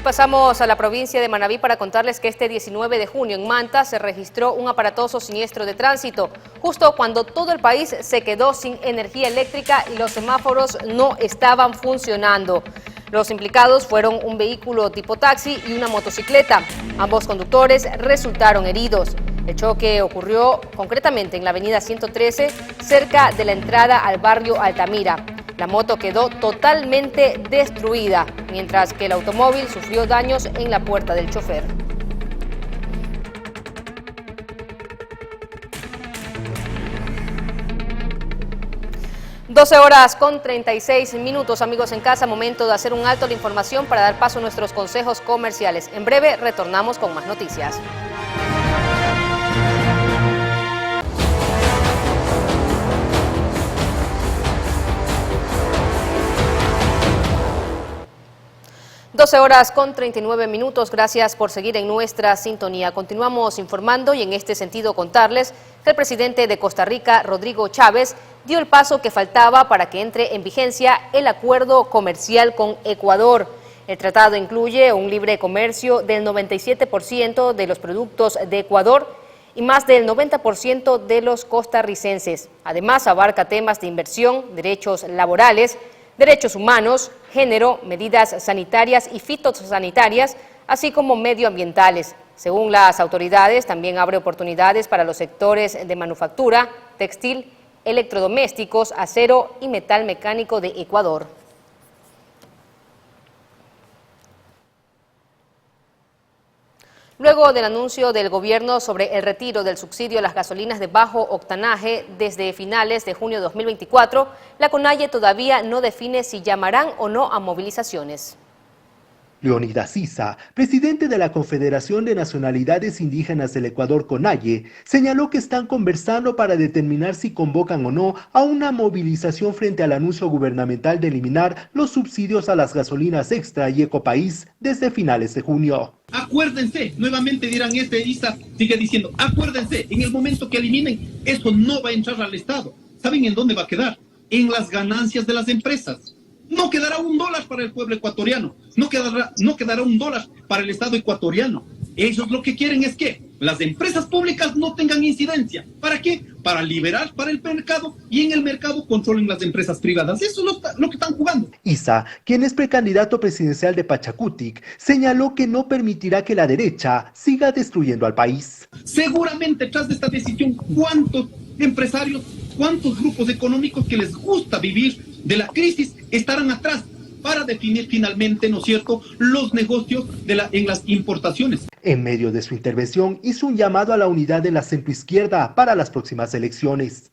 Pasamos a la provincia de Manabí para contarles que este 19 de junio en Manta se registró un aparatoso siniestro de tránsito, justo cuando todo el país se quedó sin energía eléctrica y los semáforos no estaban funcionando. Los implicados fueron un vehículo tipo taxi y una motocicleta. Ambos conductores resultaron heridos. El choque ocurrió concretamente en la avenida 113, cerca de la entrada al barrio Altamira. La moto quedó totalmente destruida, mientras que el automóvil sufrió daños en la puerta del chofer. (12:36), amigos en casa, momento de hacer un alto a la información para dar paso a nuestros consejos comerciales. En breve retornamos con más noticias. (12:39), gracias por seguir en nuestra sintonía. Continuamos informando y en este sentido contarles que el presidente de Costa Rica, Rodrigo Chávez, dio el paso que faltaba para que entre en vigencia el acuerdo comercial con Ecuador. El tratado incluye un libre comercio del 97% de los productos de Ecuador y más del 90% de los costarricenses. Además, abarca temas de inversión, derechos laborales, derechos humanos, género, medidas sanitarias y fitosanitarias, así como medioambientales. Según las autoridades, también abre oportunidades para los sectores de manufactura, textil, electrodomésticos, acero y metal mecánico de Ecuador. Luego del anuncio del gobierno sobre el retiro del subsidio a las gasolinas de bajo octanaje desde finales de junio de 2024, la CONAIE todavía no define si llamarán o no a movilizaciones. Leonidas Issa, presidente de la Confederación de Nacionalidades Indígenas del Ecuador, CONAIE, señaló que están conversando para determinar si convocan o no a una movilización frente al anuncio gubernamental de eliminar los subsidios a las gasolinas Extra y Ecopaís desde finales de junio. Acuérdense, nuevamente dirán Issa sigue diciendo, acuérdense, en el momento que eliminen, eso no va a entrar al Estado. ¿Saben en dónde va a quedar? En las ganancias de las empresas. No quedará $1 para el pueblo ecuatoriano, no quedará $1 para el Estado ecuatoriano. Ellos lo que quieren es que las empresas públicas no tengan incidencia. ¿Para qué? Para liberar para el mercado y en el mercado controlen las empresas privadas. Eso es lo que están jugando. Issa, quien es precandidato presidencial de Pachacutic, señaló que no permitirá que la derecha siga destruyendo al país. Seguramente tras de esta decisión, ¿cuántos empresarios, cuántos grupos económicos que les gusta vivir de la crisis estarán atrás para definir finalmente, ¿no es cierto?, los negocios en las importaciones? En medio de su intervención hizo un llamado a la unidad de la centroizquierda para las próximas elecciones.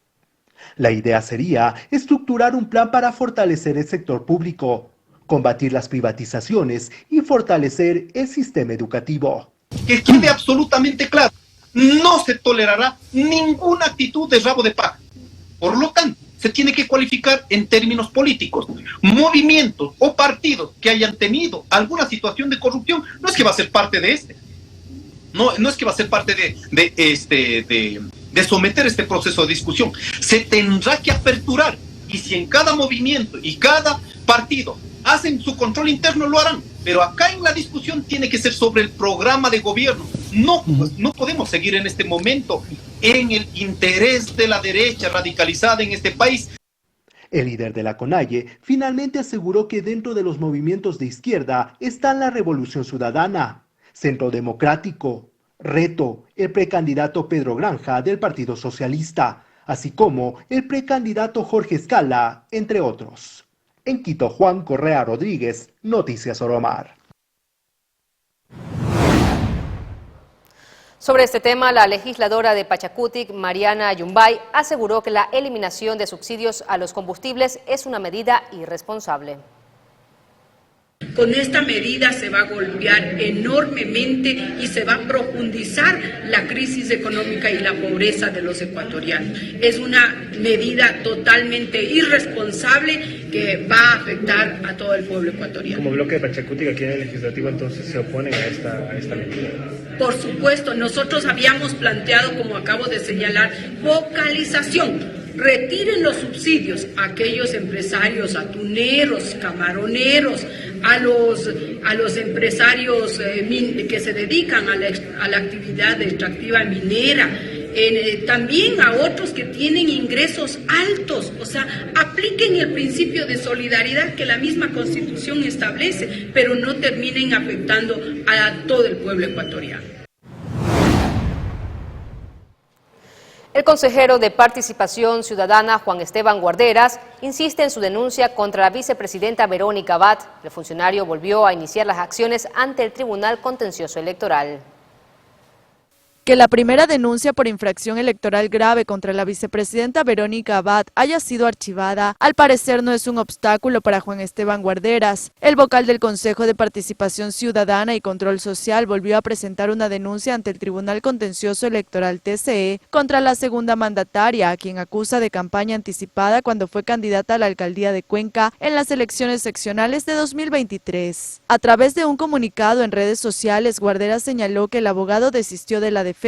La idea sería estructurar un plan para fortalecer el sector público, combatir las privatizaciones y fortalecer el sistema educativo. Que quede absolutamente claro, no se tolerará ninguna actitud de rabo de paja. Por lo tanto, se tiene que cualificar en términos políticos. Movimientos o partidos que hayan tenido alguna situación de corrupción, no es que va a ser parte de no es que va a ser parte de someter este proceso de discusión. Se tendrá que aperturar, y si en cada movimiento y cada partido hacen su control interno, lo harán. Pero acá en la discusión tiene que ser sobre el programa de gobierno. No podemos seguir en este momento en el interés de la derecha radicalizada en este país. El líder de la CONAIE finalmente aseguró que dentro de los movimientos de izquierda están la Revolución Ciudadana, Centro Democrático, Reto, el precandidato Pedro Granja del Partido Socialista, así como el precandidato Jorge Escala, entre otros. En Quito, Juan Correa Rodríguez, Noticias Oromar. Sobre este tema, la legisladora de Pachacutic, Mariana Yumbay, aseguró que la eliminación de subsidios a los combustibles es una medida irresponsable. Con esta medida se va a golpear enormemente y se va a profundizar la crisis económica y la pobreza de los ecuatorianos. Es una medida totalmente irresponsable que va a afectar a todo el pueblo ecuatoriano. Como bloque de Pachacutic aquí en el legislativo, entonces se oponen a esta medida. Por supuesto, nosotros habíamos planteado, como acabo de señalar, focalización. Retiren los subsidios a aquellos empresarios atuneros, camaroneros, a los empresarios que se dedican a la actividad extractiva minera, también a otros que tienen ingresos altos. O sea, apliquen el principio de solidaridad que la misma Constitución establece, pero no terminen afectando a todo el pueblo ecuatoriano. El consejero de Participación Ciudadana, Juan Esteban Guarderas, insiste en su denuncia contra la vicepresidenta Verónica Abad. El funcionario volvió a iniciar las acciones ante el Tribunal Contencioso Electoral. Que la primera denuncia por infracción electoral grave contra la vicepresidenta Verónica Abad haya sido archivada, al parecer no es un obstáculo para Juan Esteban Guarderas. El vocal del Consejo de Participación Ciudadana y Control Social volvió a presentar una denuncia ante el Tribunal Contencioso Electoral TCE contra la segunda mandataria, a quien acusa de campaña anticipada cuando fue candidata a la alcaldía de Cuenca en las elecciones seccionales de 2023. A través de un comunicado en redes sociales, Guarderas señaló que el abogado desistió de la defensa.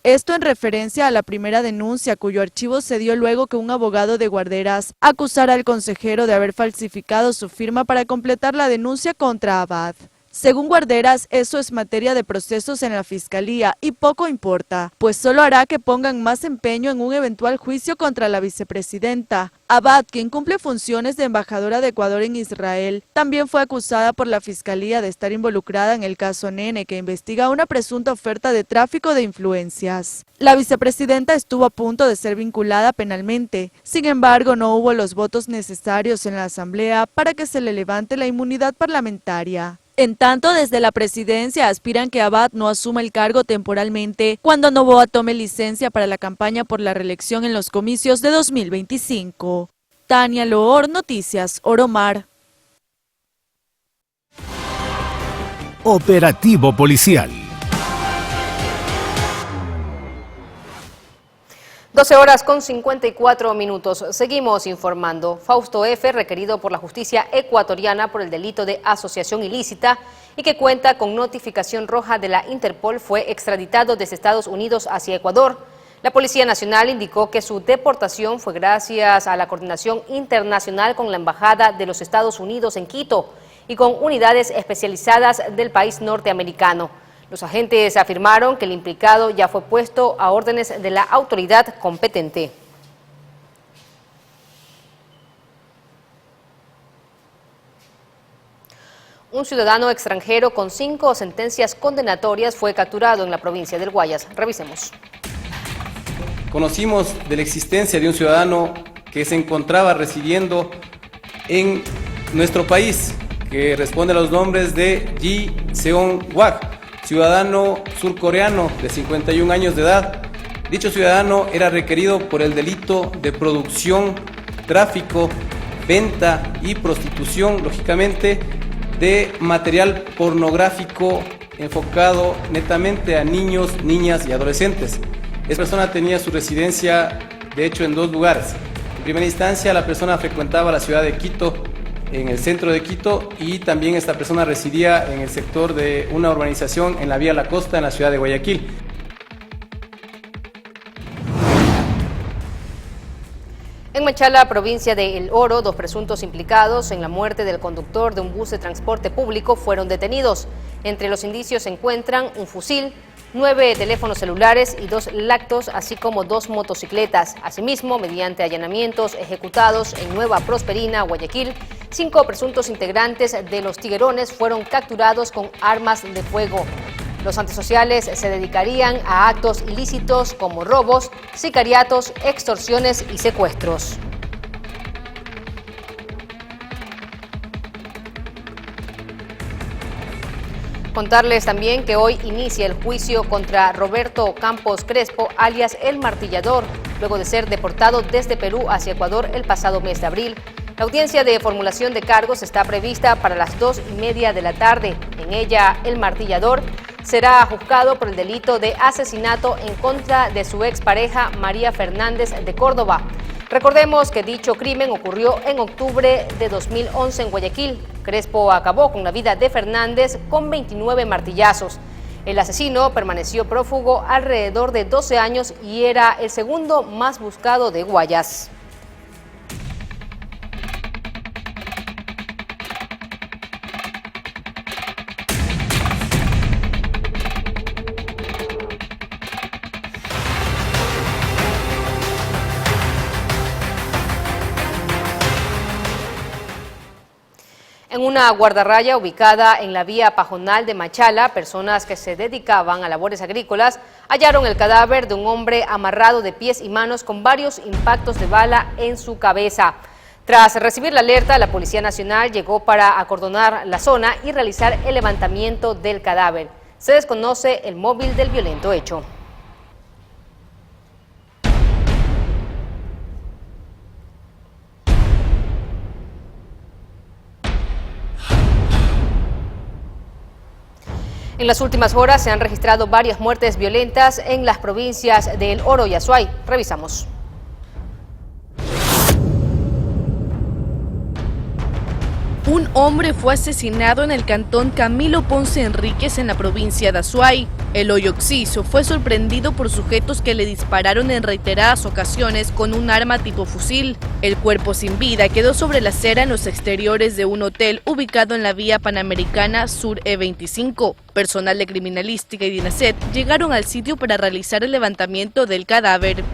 Esto en referencia a la primera denuncia, cuyo archivo se dio luego que un abogado de Guarderas acusara al consejero de haber falsificado su firma para completar la denuncia contra Abad. Según Guarderas, eso es materia de procesos en la Fiscalía y poco importa, pues solo hará que pongan más empeño en un eventual juicio contra la vicepresidenta. Abad, quien cumple funciones de embajadora de Ecuador en Israel, también fue acusada por la Fiscalía de estar involucrada en el caso Nene, que investiga una presunta oferta de tráfico de influencias. La vicepresidenta estuvo a punto de ser vinculada penalmente, sin embargo no hubo los votos necesarios en la Asamblea para que se le levante la inmunidad parlamentaria. En tanto, desde la presidencia aspiran que Abad no asuma el cargo temporalmente cuando Noboa tome licencia para la campaña por la reelección en los comicios de 2025. Tania Loor, Noticias Oromar. Operativo policial. 12 horas con 54 minutos. Seguimos informando. Fausto F., requerido por la justicia ecuatoriana por el delito de asociación ilícita y que cuenta con notificación roja de la Interpol, fue extraditado desde Estados Unidos hacia Ecuador. La Policía Nacional indicó que su deportación fue gracias a la coordinación internacional con la Embajada de los Estados Unidos en Quito y con unidades especializadas del país norteamericano. Los agentes afirmaron que el implicado ya fue puesto a órdenes de la autoridad competente. Un ciudadano extranjero con 5 sentencias condenatorias fue capturado en la provincia del Guayas. Revisemos. Conocimos de la existencia de un ciudadano que se encontraba residiendo en nuestro país, que responde a los nombres de Ji Seon-wak, ciudadano surcoreano de 51 años de edad. Dicho ciudadano era requerido por el delito de producción, tráfico, venta y prostitución, lógicamente, de material pornográfico enfocado netamente a niños, niñas y adolescentes. Esta persona tenía su residencia, de hecho, en 2 lugares. En primera instancia, la persona frecuentaba la ciudad de Quito, en el centro de Quito, y también esta persona residía en el sector de una urbanización en la vía La Costa, en la ciudad de Guayaquil. En Machala, provincia de El Oro, 2 presuntos implicados en la muerte del conductor de un bus de transporte público fueron detenidos. Entre los indicios se encuentran un fusil, 9 teléfonos celulares y 2 lactos, así como 2 motocicletas. Asimismo, mediante allanamientos ejecutados en Nueva Prosperina, Guayaquil, 5 presuntos integrantes de los Tiguerones fueron capturados con armas de fuego. Los antisociales se dedicarían a actos ilícitos como robos, sicariatos, extorsiones y secuestros. Contarles también que hoy inicia el juicio contra Roberto Campos Crespo, alias El Martillador, luego de ser deportado desde Perú hacia Ecuador el pasado mes de abril. La audiencia de formulación de cargos está prevista para las 2:30 de la tarde. En ella, El Martillador será juzgado por el delito de asesinato en contra de su expareja María Fernández de Córdoba. Recordemos que dicho crimen ocurrió en octubre de 2011 en Guayaquil. Crespo acabó con la vida de Fernández con 29 martillazos. El asesino permaneció prófugo alrededor de 12 años y era el segundo más buscado de Guayas. En una guardarraya ubicada en la vía Pajonal de Machala, personas que se dedicaban a labores agrícolas hallaron el cadáver de un hombre amarrado de pies y manos con varios impactos de bala en su cabeza. Tras recibir la alerta, la Policía Nacional llegó para acordonar la zona y realizar el levantamiento del cadáver. Se desconoce el móvil del violento hecho. En las últimas horas se han registrado varias muertes violentas en las provincias del Oro y Azuay. Revisamos. Un hombre fue asesinado en el cantón Camilo Ponce Enríquez en la provincia de Azuay. El hoyo Oxiso fue sorprendido por sujetos que le dispararon en reiteradas ocasiones con un arma tipo fusil. El cuerpo sin vida quedó sobre la acera en los exteriores de un hotel ubicado en la vía Panamericana Sur E25. Personal de criminalística y DINASET llegaron al sitio para realizar el levantamiento del cadáver.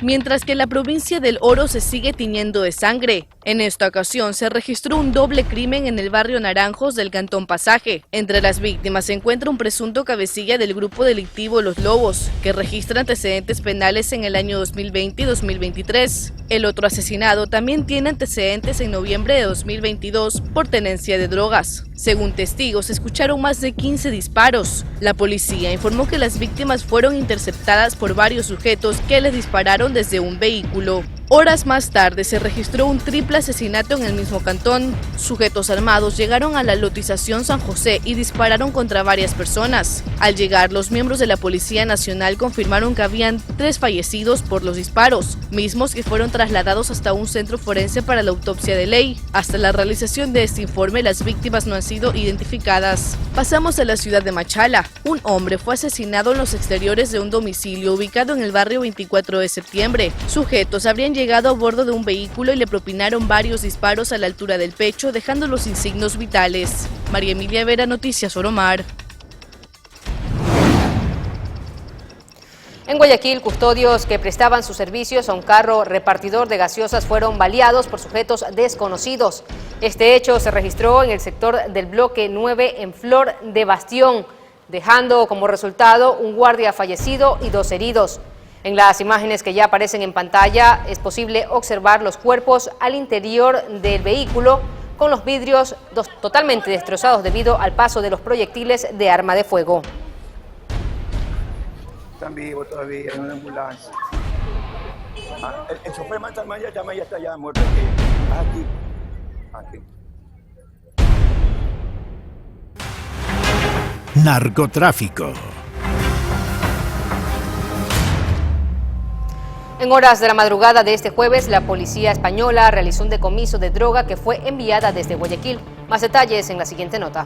Mientras que la provincia del Oro se sigue tiñendo de sangre. En esta ocasión se registró un doble crimen en el barrio Naranjos del cantón Pasaje. Entre las víctimas se encuentra un presunto cabecilla del grupo delictivo Los Lobos, que registra antecedentes penales en el año 2020 y 2023. El otro asesinado también tiene antecedentes en noviembre de 2022 por tenencia de drogas. Según testigos, se escucharon más de 15 disparos. La policía informó que las víctimas fueron interceptadas por varios sujetos que les dispararon desde un vehículo. Horas más tarde se registró un triple asesinato en el mismo cantón. Sujetos armados llegaron a la lotización San José y dispararon contra varias personas. Al llegar, los miembros de la Policía Nacional confirmaron que habían 3 fallecidos por los disparos, mismos que fueron trasladados hasta un centro forense para la autopsia de ley. Hasta la realización de este informe, las víctimas no han sido identificadas. Pasamos a la ciudad de Machala. Un hombre fue asesinado en los exteriores de un domicilio ubicado en el barrio 24 de septiembre. Sujetos habrían llegado a bordo de un vehículo y le propinaron varios disparos a la altura del pecho, dejándolo sin signos vitales. María Emilia Vera, Noticias Oromar. En Guayaquil, custodios que prestaban sus servicios a un carro repartidor de gaseosas fueron baleados por sujetos desconocidos. Este hecho se registró en el sector del bloque 9 en Flor de Bastión, dejando como resultado un guardia fallecido y 2 heridos. En las imágenes que ya aparecen en pantalla es posible observar los cuerpos al interior del vehículo con los vidrios totalmente destrozados debido al paso de los proyectiles de arma de fuego. Están vivos todavía en una ambulancia. El chofer ya está ya muerto aquí. Narcotráfico. En horas de la madrugada de este jueves, la policía española realizó un decomiso de droga que fue enviada desde Guayaquil. Más detalles en la siguiente nota.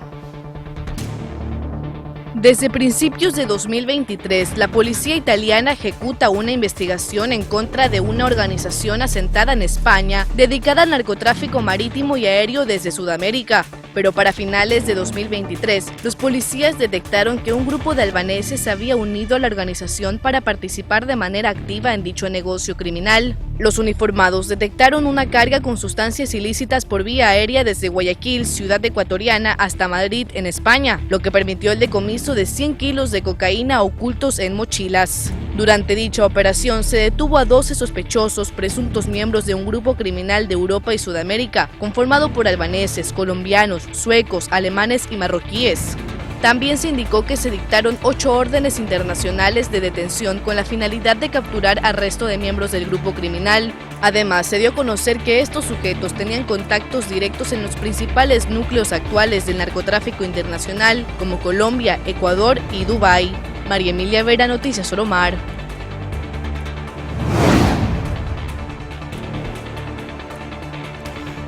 Desde principios de 2023, la policía italiana ejecuta una investigación en contra de una organización asentada en España dedicada al narcotráfico marítimo y aéreo desde Sudamérica. Pero para finales de 2023, los policías detectaron que un grupo de albaneses se había unido a la organización para participar de manera activa en dicho negocio criminal. Los uniformados detectaron una carga con sustancias ilícitas por vía aérea desde Guayaquil, ciudad ecuatoriana, hasta Madrid, en España, lo que permitió el decomiso de 100 kilos de cocaína ocultos en mochilas. Durante dicha operación se detuvo a 12 sospechosos presuntos miembros de un grupo criminal de Europa y Sudamérica, conformado por albaneses, colombianos, suecos, alemanes y marroquíes. También se indicó que se dictaron 8 órdenes internacionales de detención con la finalidad de capturar al resto de miembros del grupo criminal. Además, se dio a conocer que estos sujetos tenían contactos directos en los principales núcleos actuales del narcotráfico internacional, como Colombia, Ecuador y Dubái. María Emilia Vera, Noticias Oromar.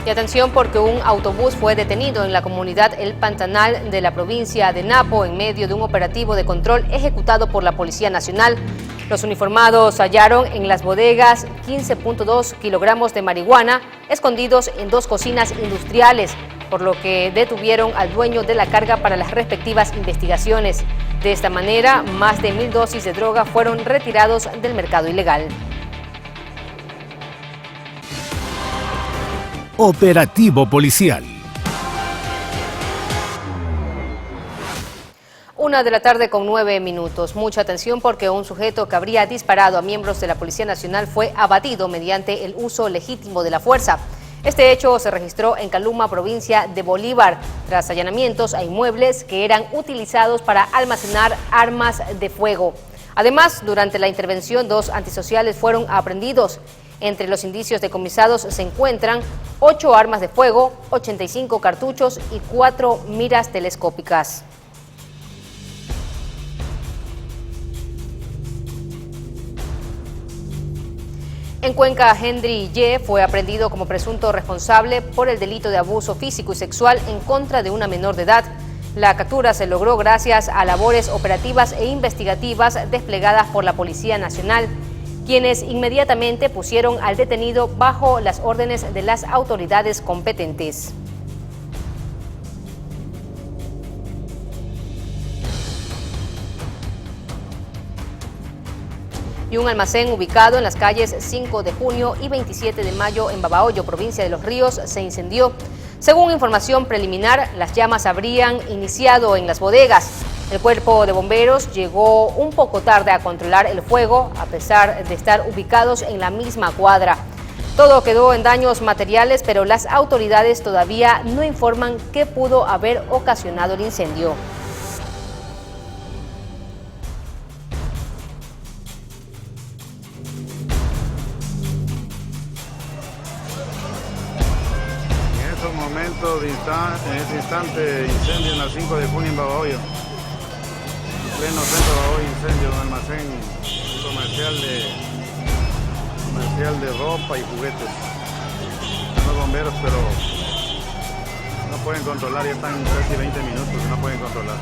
Y atención porque un autobús fue detenido en la comunidad El Pantanal de la provincia de Napo en medio de un operativo de control ejecutado por la Policía Nacional. Los uniformados hallaron en las bodegas 15.2 kilogramos de marihuana escondidos en 2 cocinas industriales, por lo que detuvieron al dueño de la carga para las respectivas investigaciones. De esta manera, más de 1.000 dosis de droga fueron retirados del mercado ilegal. Operativo policial. 1:09 p.m. Mucha atención porque un sujeto que habría disparado a miembros de la Policía Nacional fue abatido mediante el uso legítimo de la fuerza. Este hecho se registró en Caluma, provincia de Bolívar, tras allanamientos a inmuebles que eran utilizados para almacenar armas de fuego. Además, durante la intervención, 2 antisociales fueron aprehendidos. Entre los indicios decomisados se encuentran 8 armas de fuego, 85 cartuchos y 4 miras telescópicas. En Cuenca, Henry Y. fue aprehendido como presunto responsable por el delito de abuso físico y sexual en contra de una menor de edad. La captura se logró gracias a labores operativas e investigativas desplegadas por la Policía Nacional, quienes inmediatamente pusieron al detenido bajo las órdenes de las autoridades competentes. Y un almacén ubicado en las calles 5 de junio y 27 de mayo en Babahoyo, provincia de Los Ríos, se incendió. Según información preliminar, las llamas habrían iniciado en las bodegas. El cuerpo de bomberos llegó un poco tarde a controlar el fuego, a pesar de estar ubicados en la misma cuadra. Todo quedó en daños materiales, pero las autoridades todavía no informan qué pudo haber ocasionado el incendio. En este instante, incendio en la 5 de junio en Babahoyo. En pleno centro de Babahoyo, incendio de un almacén comercial de ropa y juguetes. Los bomberos, pero no pueden controlar, ya están casi 20 minutos y no pueden controlar.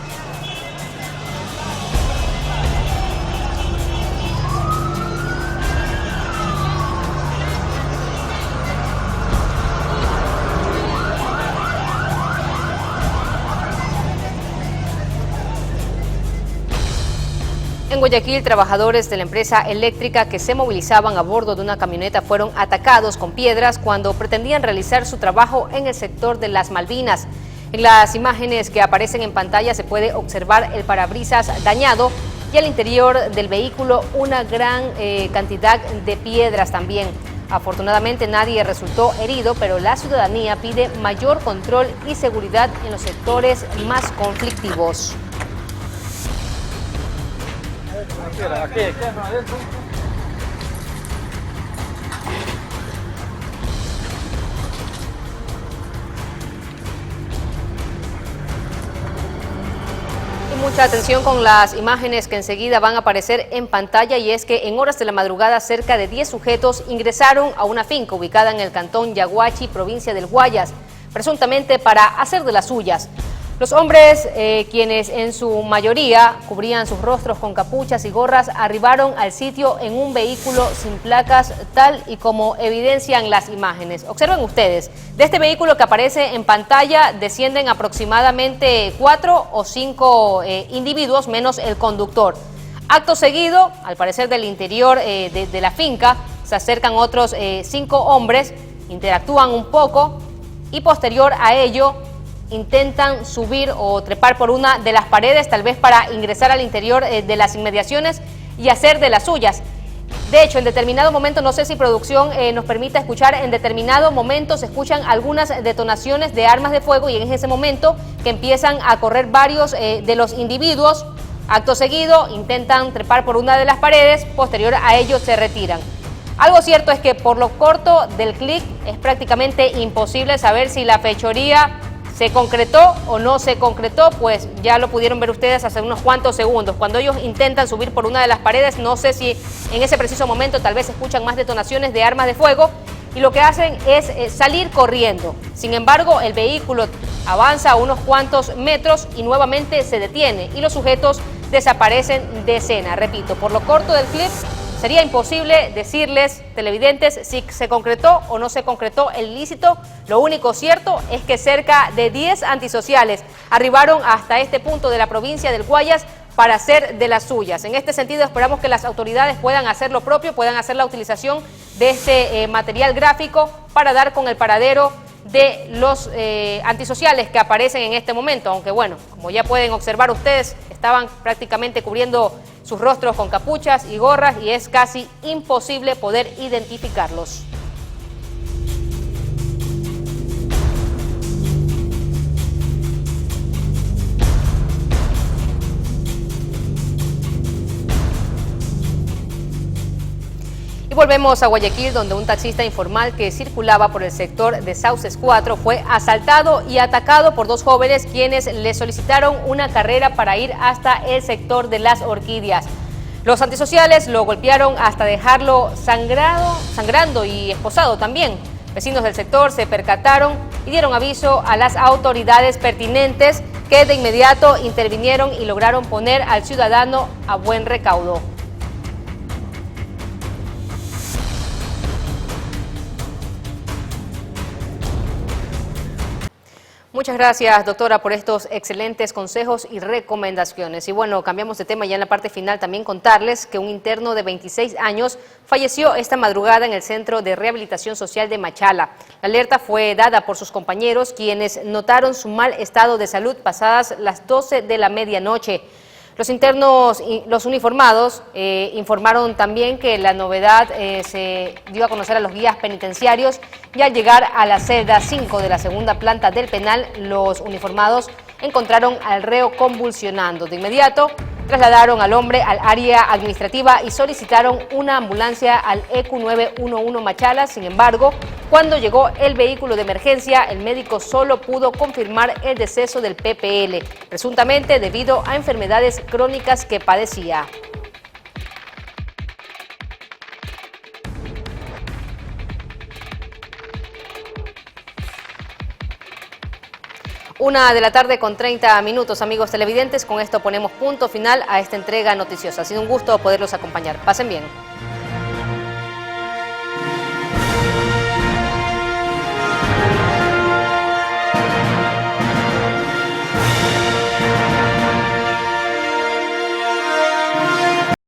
En Guayaquil, trabajadores de la empresa eléctrica que se movilizaban a bordo de una camioneta fueron atacados con piedras cuando pretendían realizar su trabajo en el sector de las Malvinas. En las imágenes que aparecen en pantalla se puede observar el parabrisas dañado y al interior del vehículo una gran cantidad de piedras también. Afortunadamente nadie resultó herido, pero la ciudadanía pide mayor control y seguridad en los sectores más conflictivos. Y mucha atención con las imágenes que enseguida van a aparecer en pantalla, y es que en horas de la madrugada cerca de 10 sujetos ingresaron a una finca ubicada en el cantón Yaguachi, provincia del Guayas, presuntamente para hacer de las suyas. Los hombres, quienes en su mayoría cubrían sus rostros con capuchas y gorras, arribaron al sitio en un vehículo sin placas, tal y como evidencian las imágenes. Observen ustedes, de este vehículo que aparece en pantalla descienden aproximadamente 4 o 5 individuos, menos el conductor. Acto seguido, al parecer del interior de la finca, se acercan otros 5 hombres, interactúan un poco y posterior a ello intentan subir o trepar por una de las paredes, tal vez para ingresar al interior de las inmediaciones, y hacer de las suyas. De hecho, en determinado momento, no sé si producción nos permita escuchar, en determinado momento se escuchan algunas detonaciones de armas de fuego y en ese momento que empiezan a correr varios de los individuos. Acto seguido, intentan trepar por una de las paredes, posterior a ello se retiran. Algo cierto es que por lo corto del clic es prácticamente imposible saber si la fechoría se concretó o no se concretó, pues ya lo pudieron ver ustedes hace unos cuantos segundos. Cuando ellos intentan subir por una de las paredes, no sé si en ese preciso momento tal vez escuchan más detonaciones de armas de fuego y lo que hacen es salir corriendo. Sin embargo, el vehículo avanza unos cuantos metros y nuevamente se detiene y los sujetos desaparecen de escena. Repito, por lo corto del clip, sería imposible decirles, televidentes, si se concretó o no se concretó el ilícito. Lo único cierto es que cerca de 10 antisociales arribaron hasta este punto de la provincia del Guayas para hacer de las suyas. En este sentido, esperamos que las autoridades puedan hacer lo propio, puedan hacer la utilización de este material gráfico para dar con el paradero de los antisociales que aparecen en este momento. Aunque bueno, como ya pueden observar ustedes, estaban prácticamente cubriendo sus rostros con capuchas y gorras y es casi imposible poder identificarlos. Volvemos a Guayaquil, donde un taxista informal que circulaba por el sector de Sauces 4 fue asaltado y atacado por dos jóvenes quienes le solicitaron una carrera para ir hasta el sector de Las Orquídeas. Los antisociales lo golpearon hasta dejarlo sangrando y esposado también. Vecinos del sector se percataron y dieron aviso a las autoridades pertinentes que de inmediato intervinieron y lograron poner al ciudadano a buen recaudo. Muchas gracias, doctora, por estos excelentes consejos y recomendaciones. Y bueno, cambiamos de tema ya en la parte final. También contarles que un interno de 26 años falleció esta madrugada en el Centro de Rehabilitación Social de Machala. La alerta fue dada por sus compañeros, quienes notaron su mal estado de salud pasadas las 12 de la medianoche. Los internos, los uniformados, informaron también que la novedad se dio a conocer a los guías penitenciarios y al llegar a la celda 5 de la segunda planta del penal, los uniformados encontraron al reo convulsionando. De inmediato trasladaron al hombre al área administrativa y solicitaron una ambulancia al EQ 911 Machala. Sin embargo, cuando llegó el vehículo de emergencia, el médico solo pudo confirmar el deceso del PPL, presuntamente debido a enfermedades crónicas que padecía. Una de la tarde con 30 minutos, amigos televidentes. Con esto ponemos punto final a esta entrega noticiosa. Ha sido un gusto poderlos acompañar. Pasen bien.